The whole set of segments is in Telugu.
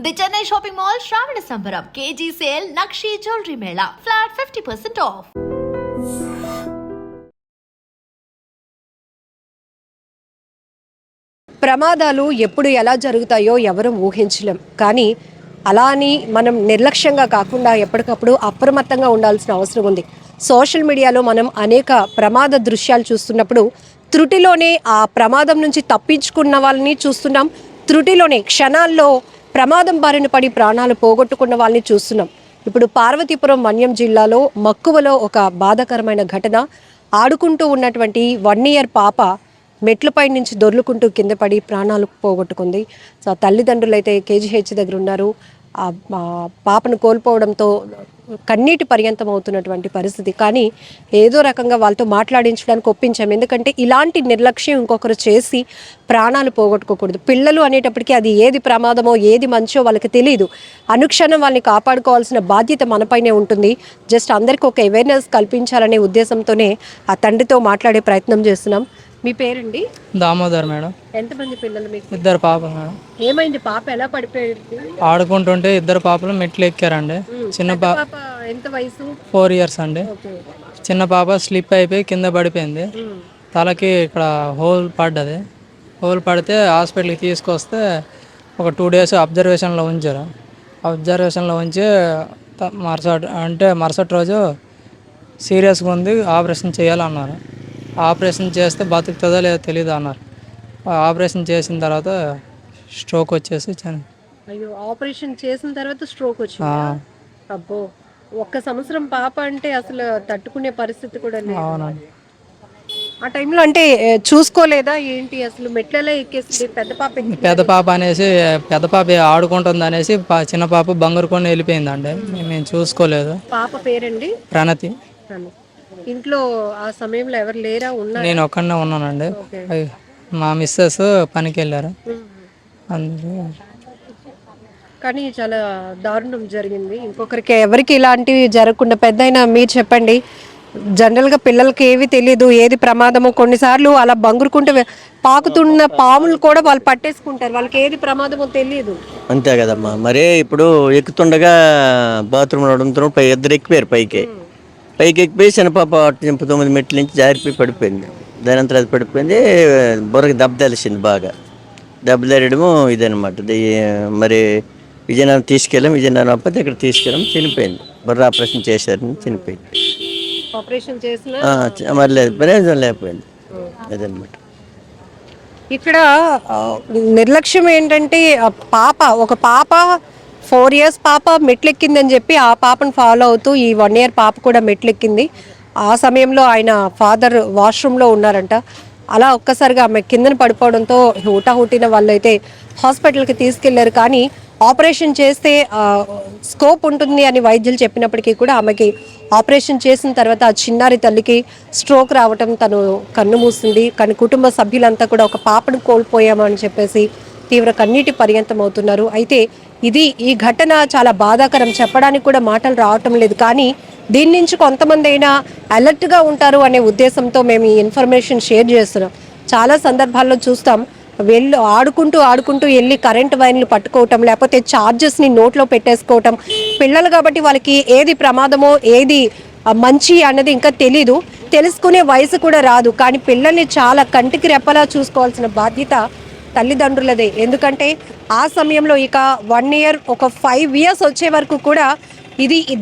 ది చెన్నై షాపింగ్ మాల్ శ్రావణ సంబరం KG sale nakshi jewellery Mela flat 50% of. ప్రమాదాలు ఎప్పుడు ఎలా జరుగుతాయో ఎవరు ఊహించలేం. కానీ అలా అని మనం నిర్లక్ష్యంగా కాకుండా ఎప్పటికప్పుడు అప్రమత్తంగా ఉండాల్సిన అవసరం ఉంది. సోషల్ మీడియాలో మనం అనేక ప్రమాద దృశ్యాలు చూస్తున్నప్పుడు త్రుటిలోనే ఆ ప్రమాదం నుంచి తప్పించుకున్న వాళ్ళని చూస్తున్నాం. త్రుటిలోనే క్షణాల్లో ప్రమాదం బారిన పడి ప్రాణాలు పోగొట్టుకున్న వాళ్ళని చూస్తున్నాం. ఇప్పుడు పార్వతీపురం మన్యం జిల్లాలో మక్కువలో ఒక బాధాకరమైన ఘటన. ఆడుకుంటూ ఉన్నటువంటి 1 year పాప మెట్లపై నుంచి దొర్లుకుంటూ కింద పడి ప్రాణాలు పోగొట్టుకుంది. సో తల్లిదండ్రులు అయితే కేజీహెచ్ దగ్గర ఉన్నారు. ఆ పాపను కోల్పోవడంతో కన్నీటి పర్యంతం అవుతున్నటువంటి పరిస్థితి. కానీ ఏదో రకంగా వాళ్ళతో మాట్లాడించడానికి ఒప్పించాం. ఎందుకంటే ఇలాంటి నిర్లక్ష్యం ఇంకొకరు చేసి ప్రాణాలు పోగొట్టుకోకూడదు. పిల్లలు అనేటప్పటికీ అది ఏది ప్రమాదమో ఏది మంచో వాళ్ళకి తెలియదు. అనుక్షణం వాళ్ళని కాపాడుకోవాల్సిన బాధ్యత మనపైనే ఉంటుంది. జస్ట్ అందరికీ ఒక అవేర్నెస్ కల్పించాలనే ఉద్దేశంతోనే ఆ తండ్రితో మాట్లాడే ప్రయత్నం చేస్తున్నాం. మీ పేరండి? దామోదర్ మేడం. ఎంతమంది పిల్లలు మీకు? 2 పాపలు మేడం. ఏమైంది? పాప ఎలా పడిపోయింది? ఆడుకుంటుంటే 2 పాపలు మెట్లు ఎక్కారండి. చిన్న పాప ఎంత వయసు? 4 years అండి. చిన్న పాప స్లిప్ అయిపోయి కింద పడిపోయింది. తలకి ఇక్కడ హోల్ పడ్డది. హోల్ పడితే హాస్పిటల్కి తీసుకొస్తే ఒక 2 days అబ్జర్వేషన్లో ఉంచారు. అబ్జర్వేషన్లో ఉంచి మరుసటి రోజు సీరియస్గా ఉంది, ఆపరేషన్ చేయాలన్నారు. ఆపరేషన్ చేస్తే బతుకుతుందో లేదో తెలియదు అన్నారు. ఆపరేషన్ చేసిన తర్వాత స్ట్రోక్ వచ్చేసి అయ్యో, ఆపరేషన్ చేసిన తర్వాత స్ట్రోక్ వచ్చింది. అబ్బో, 1 సంవత్సరం పాప అంటే అసలు తట్టుకునే పరిస్థితి కూడా లేదు. అవునండి. ఆ టైంలో అంటే చూసుకోలేదా ఏంటి? అసలు మెట్లలో ఎక్కేసి పెద్ద పాప అనేసి పెద్ద పాప ఆడుకుంటుంది అనేసి చిన్న పాప బంగారుకొని వెళ్ళిపోయిందండి. మేము చూసుకోలేదు. పాప పేరండి? ప్రణతి. ఇంట్లో ఆ సమయంలో ఎవరు లేరా? నేను ఒక్కడనే ఉన్నానండి. మా మిస్సెస్ పనికి వెళ్ళారు. కానీ చాలా దారుణం జరిగింది. ఇంకొకరికి ఎవరికి ఇలాంటివి జరగకుండా పెద్దయినా మీరు చెప్పండి. జనరల్గా పిల్లలకి ఏవి తెలియదు, ఏది ప్రమాదమో. కొన్నిసార్లు అలా బంగురుకుంటే పాకుతున్న పాములు కూడా వాళ్ళు పట్టేసుకుంటారు. వాళ్ళకి ఏది ప్రమాదమో తెలియదు. అంతే కదమ్మా. మరే ఇప్పుడు ఎక్కుతుండగా బాత్రూమ్ నడుముతున్నాం, 2 ఎక్కిపోయారు పైకి ఎక్కిపోయి చిన్నపాప 9 మెట్ల నుంచి జారిపోయి పడిపోయింది. దాని అంతా అది పడిపోయింది. బుర్రకి దెబ్బ తెలిసింది బాగా. దెబ్బ తేరడము ఇదనమాట. మరి విజయనగరం తీసుకెళ్ళాం. విజయనగరం అప్పటి ఇక్కడ తీసుకెళ్ళాం. చనిపోయింది. బుర్ర ఆపరేషన్ చేశారు, చనిపోయింది. ఆపరేషన్ చేసిన మరి లేదు, ప్రయోజనం లేకపోయింది. అదనమాట. ఇక్కడ నిర్లక్ష్యం ఏంటంటే ఒక పాప 4 years పాప మెట్లెక్కిందని చెప్పి ఆ పాపను ఫాలో అవుతూ ఈ 1 year పాప కూడా మెట్లెక్కింది. ఆ సమయంలో ఆయన ఫాదర్ వాష్రూమ్లో ఉన్నారంట. అలా ఒక్కసారిగా ఆమె కిందన పడిపోవడంతో హుటాహుటిన వాళ్ళైతే హాస్పిటల్కి తీసుకెళ్లారు. కానీ ఆపరేషన్ చేస్తే స్కోప్ ఉంటుంది అని వైద్యులు చెప్పినప్పటికీ కూడా ఆమెకి ఆపరేషన్ చేసిన తర్వాత ఆ చిన్నారి తల్లికి స్ట్రోక్ రావటం, తను కన్ను మూసింది. కానీ కుటుంబ సభ్యులంతా కూడా ఒక పాపను కోల్పోయామని చెప్పేసి తీవ్ర కన్నీటి పర్యంతం అవుతున్నారు. అయితే ఈ ఘటన చాలా బాధాకరం. చెప్పడానికి కూడా మాటలు రావటం లేదు. కానీ దీని నుంచి కొంతమంది అయినా అలర్ట్గా ఉంటారు అనే ఉద్దేశంతో మేము ఈ ఇన్ఫర్మేషన్ షేర్ చేస్తున్నాం. చాలా సందర్భాల్లో చూస్తాం, ఆడుకుంటూ వెళ్ళి కరెంట్ వైర్లు పట్టుకోవటం, లేకపోతే ఛార్జెస్ని నోట్లో పెట్టేసుకోవటం. పిల్లలు కాబట్టి వాళ్ళకి ఏది ప్రమాదమో ఏది మంచి అన్నది ఇంకా తెలీదు, తెలుసుకునే వయసు కూడా రాదు. కానీ పిల్లల్ని చాలా కంటికి రెప్పలా చూసుకోవాల్సిన బాధ్యత తల్లిదండ్రులదే. ఎందుకంటే ఆ సమయంలో ఇక 1 year ఒక 5 years వచ్చే వరకు కూడా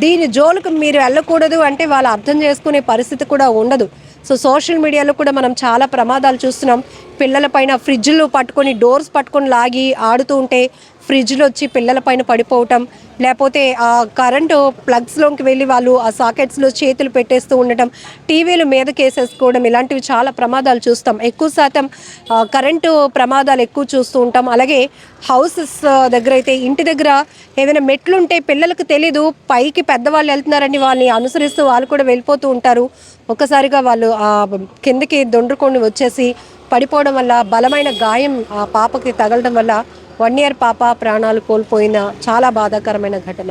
దీని జోలుకు మీరు వెళ్ళకూడదు అంటే వాళ్ళు అర్థం చేసుకునే పరిస్థితి కూడా ఉండదు. సో సోషల్ మీడియాలో కూడా మనం చాలా ప్రమాదాలు చూస్తున్నాం. పిల్లల పైన ఫ్రిడ్జ్లు పట్టుకొని డోర్స్ పట్టుకొని లాగి ఆడుతూ ఉంటే ఫ్రిడ్జ్లు వచ్చి పిల్లల పైన పడిపోవటం, లేకపోతే ఆ కరెంటు ప్లగ్స్లోకి వెళ్ళి వాళ్ళు ఆ సాకెట్స్లో చేతులు పెట్టేస్తూ ఉండటం, టీవీలు మీదకేసేసుకోవడం, ఇలాంటివి చాలా ప్రమాదాలు చూస్తాం. ఎక్కువ శాతం కరెంటు ప్రమాదాలు ఎక్కువ చూస్తూ ఉంటాం. అలాగే హౌసెస్ దగ్గర అయితే ఇంటి దగ్గర ఏదైనా మెట్లుంటే పిల్లలకు తెలీదు, పైకి పెద్దవాళ్ళు వెళ్తున్నారని వాళ్ళని అనుసరిస్తూ వాళ్ళు కూడా వెళ్ళిపోతూ ఉంటారు. ఒక్కసారిగా వాళ్ళు కిందకి దొండ్రుకొని వచ్చేసి పడిపోవడం వల్ల బలమైన గాయం ఆ పాపకి తగలడం వల్ల 1 year పాప ప్రాణాలు కోల్పోయిన చాలా బాధాకరమైన ఘటన.